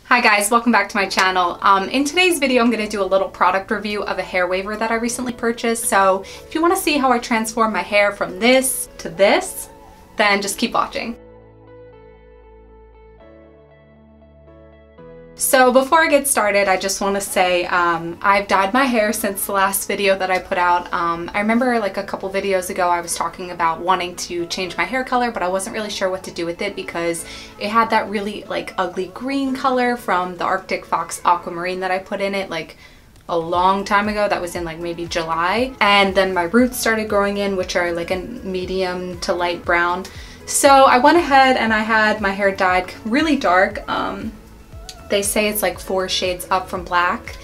Hi guys, welcome back to my channel. In today's video, I'm going to do a little product review of a hair waver that I recently purchased. So if you want to see how I transform my hair from this to this, then just keep watching. So before I get started, I just want to say I've dyed my hair since the last video that I put out. I remember like a couple videos ago I was talking about wanting to change my hair color, but I wasn't really sure what to do with it because it had that really like ugly green color from the Arctic Fox Aquamarine that I put in it like a long time ago. That was in like maybe July. And then my roots started growing in, which are like a medium to light brown. So I went ahead and I had my hair dyed really dark. They say it's like 4 shades up from black.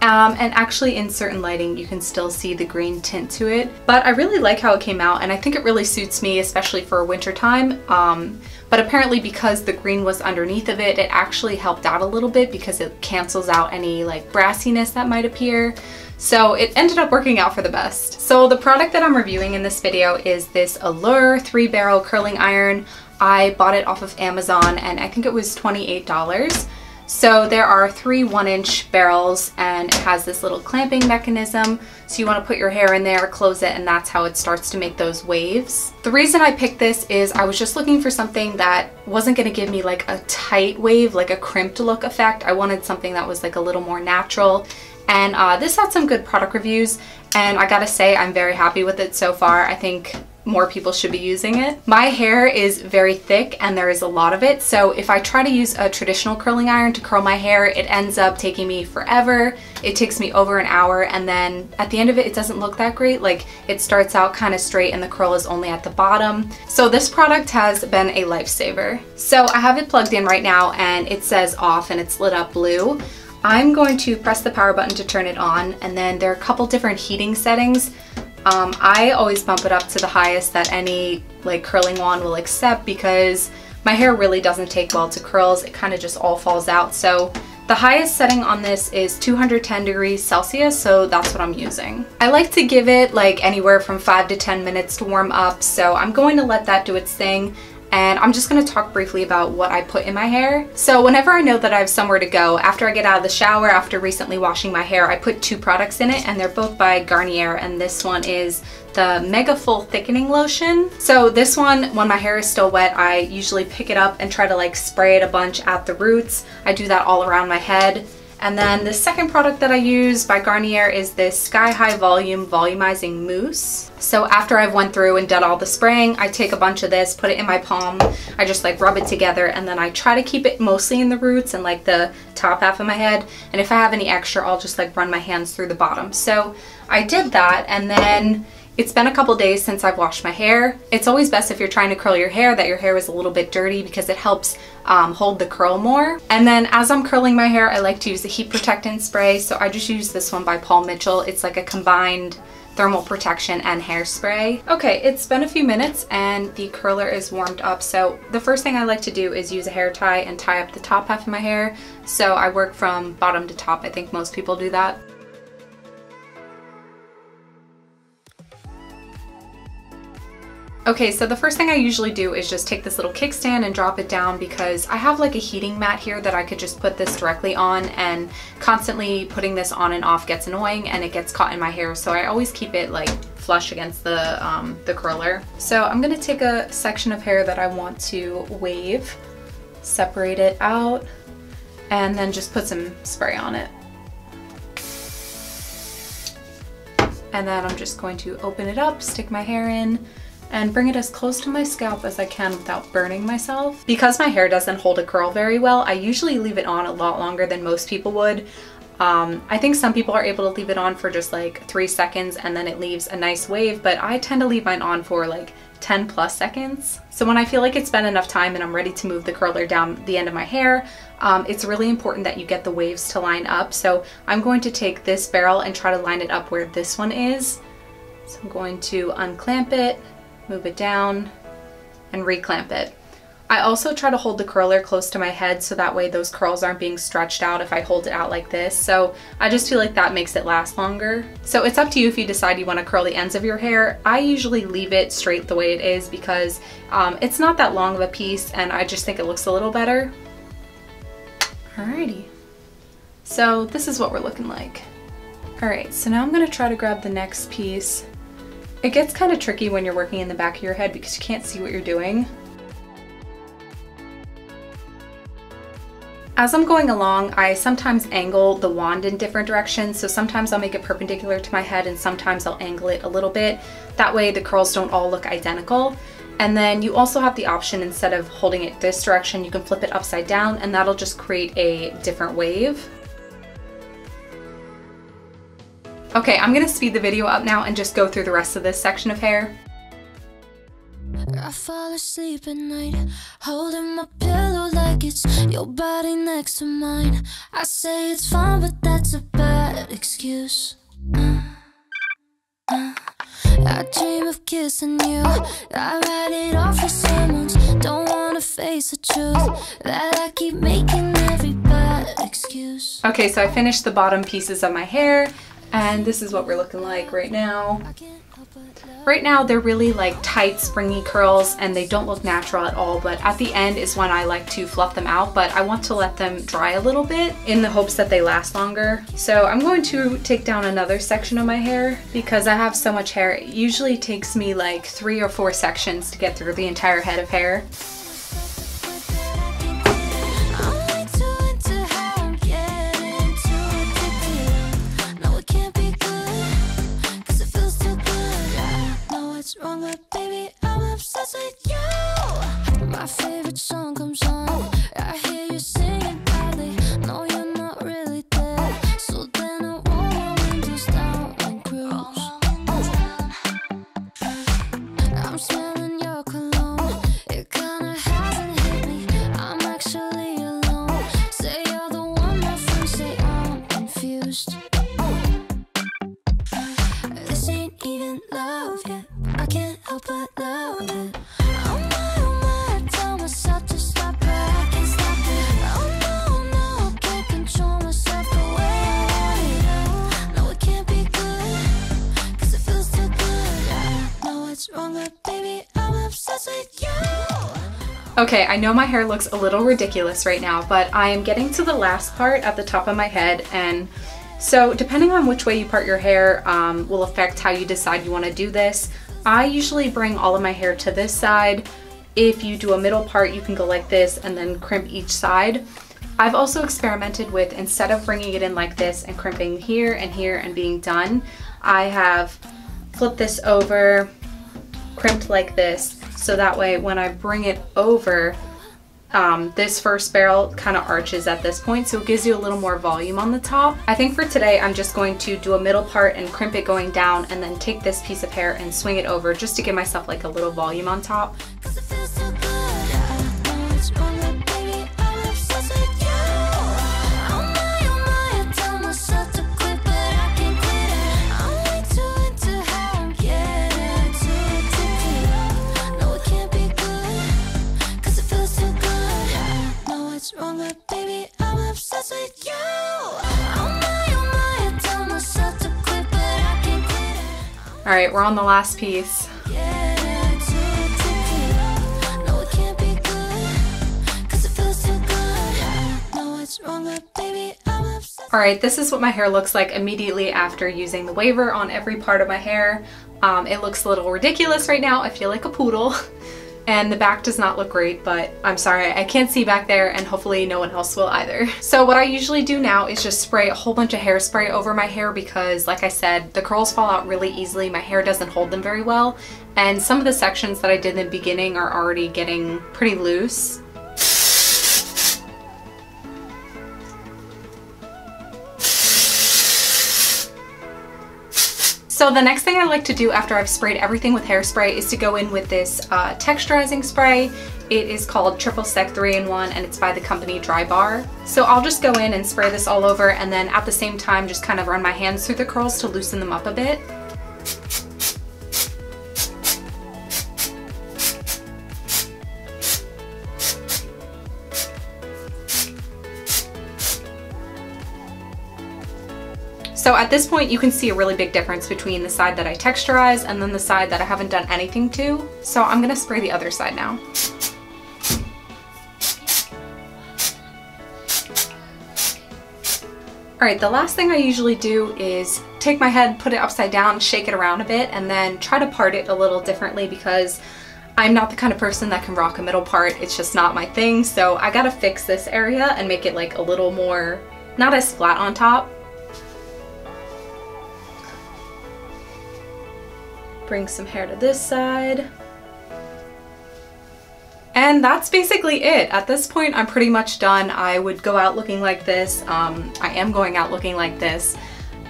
And actually in certain lighting you can still see the green tint to it. But I really like how it came out and I think it really suits me, especially for winter time. But apparently because the green was underneath of it, it actually helped out a little bit because it cancels out any like brassiness that might appear. So it ended up working out for the best. So the product that I'm reviewing in this video is this Alure 3-barrel curling iron. I bought it off of Amazon and I think it was $28. So there are 3 1-inch barrels and it has this little clamping mechanism. So you want to put your hair in there, close it, and that's how it starts to make those waves. The reason I picked this is I was just looking for something that wasn't going to give me like a tight wave, like a crimped look effect. I wanted something that was like a little more natural. And this had some good product reviews and I gotta say I'm very happy with it so far. I think more people should be using it. My hair is very thick and there is a lot of it, so if I try to use a traditional curling iron to curl my hair, it ends up taking me forever. It takes me over an hour and then at the end of it, it doesn't look that great. Like it starts out kind of straight and the curl is only at the bottom. So this product has been a lifesaver. So I have it plugged in right now and it says off and it's lit up blue. I'm going to press the power button to turn it on and then there are a couple different heating settings. I always bump it up to the highest that any like curling wand will accept because my hair really doesn't take well to curls. It kind of just all falls out. So the highest setting on this is 210 degrees Celsius, so that's what I'm using. I like to give it like anywhere from 5 to 10 minutes to warm up, so I'm going to let that do its thing. And I'm just going to talk briefly about what I put in my hair. So whenever I know that I have somewhere to go, after I get out of the shower, after recently washing my hair, I put 2 products in it and they're both by Garnier, and this one is the Mega Full Thickening Lotion. So this one, when my hair is still wet, I usually pick it up and try to like spray it a bunch at the roots. I do that all around my head. And then the second product that I use by Garnier is this Sky High Volume Volumizing Mousse. So after I've went through and done all the spraying, I take a bunch of this, put it in my palm, I just like rub it together and then I try to keep it mostly in the roots and like the top half of my head. And if I have any extra, I'll just like run my hands through the bottom. So I did that and then it's been a couple days since I've washed my hair. It's always best if you're trying to curl your hair that your hair is a little bit dirty because it helps hold the curl more. And then as I'm curling my hair, I like to use the heat protectant spray. So I just use this one by Paul Mitchell. It's like a combined thermal protection and hairspray. Okay, it's been a few minutes and the curler is warmed up. So the first thing I like to do is use a hair tie and tie up the top half of my hair. So I work from bottom to top. I think most people do that. Okay, so the first thing I usually do is just take this little kickstand and drop it down because I have like a heating mat here that I could just put this directly on, and constantly putting this on and off gets annoying and it gets caught in my hair, so I always keep it like flush against the curler. So I'm gonna take a section of hair that I want to wave, separate it out, and then just put some spray on it. And then I'm just going to open it up, stick my hair in, and bring it as close to my scalp as I can without burning myself. Because my hair doesn't hold a curl very well, I usually leave it on a lot longer than most people would. I think some people are able to leave it on for just like 3 seconds and then it leaves a nice wave, but I tend to leave mine on for like 10 plus seconds. So when I feel like it's been enough time and I'm ready to move the curler down the end of my hair, it's really important that you get the waves to line up. So I'm going to take this barrel and try to line it up where this one is. So I'm going to unclamp it, move it down, and reclamp it. I also try to hold the curler close to my head so that way those curls aren't being stretched out if I hold it out like this. So I just feel like that makes it last longer. So it's up to you if you decide you want to curl the ends of your hair. I usually leave it straight the way it is because it's not that long of a piece and I just think it looks a little better. Alrighty. So this is what we're looking like. Alright, so now I'm gonna try to grab the next piece. It gets kind of tricky when you're working in the back of your head because you can't see what you're doing. As I'm going along, I sometimes angle the wand in different directions. So sometimes I'll make it perpendicular to my head and sometimes I'll angle it a little bit. That way the curls don't all look identical. And then you also have the option, instead of holding it this direction, you can flip it upside down and that'll just create a different wave. Okay, I'm gonna speed the video up now and just go through the rest of this section of hair. I fall asleep at night, holding my pillow like it's your body next to mine. I say it's fine, but that's a bad excuse. I dream of kissing you, I write it off as sermons. Don't wanna face the truth that I keep making every bad excuse. Okay, so I finished the bottom pieces of my hair, and this is what we're looking like right now. Right now they're really like tight, springy curls and they don't look natural at all, but at the end is when I like to fluff them out, but I want to let them dry a little bit in the hopes that they last longer. So I'm going to take down another section of my hair because I have so much hair. It usually takes me like 3 or 4 sections to get through the entire head of hair. Wrong, but baby, I'm obsessed with you. My favorite song comes on, I hear you singing badly. No, you're not really there, so then I roll my windows down and cruise. I'm smelling your cologne, it kinda hasn't hit me. I'm actually alone. Say you're the one, my friends say I'm confused. This ain't even love yet, I can't help but love it. Oh my, I tell myself to stop, but I can't stop it. Oh no, I can't control myself the way I want it. No, it can't be good, cause it feels too good. I know it's wrong, but baby, I'm obsessed with you. Okay, I know my hair looks a little ridiculous right now, but I am getting to the last part at the top of my head, and so depending on which way you part your hair will affect how you decide you want to do this. I usually bring all of my hair to this side. If you do a middle part, you can go like this and then crimp each side. I've also experimented with, instead of bringing it in like this and crimping here and being done, I have flipped this over, crimped like this, so that way when I bring it over, this first barrel kind of arches at this point, so it gives you a little more volume on the top. I think for today I'm just going to do a middle part and crimp it going down and then take this piece of hair and swing it over just to give myself like a little volume on top. Alright, we're on the last piece. Alright, this is what my hair looks like immediately after using the waver on every part of my hair. It looks a little ridiculous right now. I feel like a poodle. And the back does not look great, but I'm sorry, I can't see back there, and hopefully no one else will either. So what I usually do now is just spray a whole bunch of hairspray over my hair because, like I said, the curls fall out really easily. My hair doesn't hold them very well, and some of the sections that I did in the beginning are already getting pretty loose. So the next thing I like to do after I've sprayed everything with hairspray is to go in with this texturizing spray. It is called Triple Sec 3-in-1 and it's by the company Dry Bar. So I'll just go in and spray this all over and then at the same time just kind of run my hands through the curls to loosen them up a bit. So at this point you can see a really big difference between the side that I texturized and then the side that I haven't done anything to. So I'm gonna spray the other side now. Alright, the last thing I usually do is take my head, put it upside down, shake it around a bit, and then try to part it a little differently because I'm not the kind of person that can rock a middle part. It's just not my thing, so I gotta fix this area and make it like a little more, not as flat on top. Bring some hair to this side. And that's basically it. At this point, I'm pretty much done. I would go out looking like this. I am going out looking like this.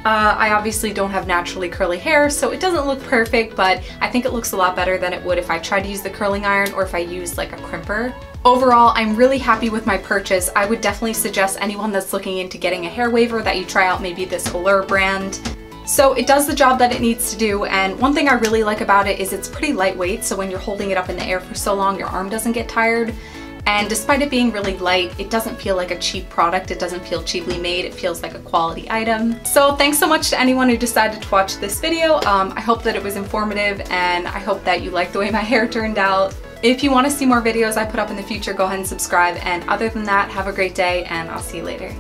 I obviously don't have naturally curly hair, so it doesn't look perfect, but I think it looks a lot better than it would if I tried to use the curling iron or if I used like a crimper. Overall, I'm really happy with my purchase. I would definitely suggest anyone that's looking into getting a hair waver that you try out maybe this Alure brand. So it does the job that it needs to do, and one thing I really like about it is it's pretty lightweight, so when you're holding it up in the air for so long, your arm doesn't get tired. And despite it being really light, it doesn't feel like a cheap product. It doesn't feel cheaply made. It feels like a quality item. So thanks so much to anyone who decided to watch this video. I hope that it was informative, and I hope that you like the way my hair turned out. If you want to see more videos I put up in the future, go ahead and subscribe. And other than that, have a great day, and I'll see you later.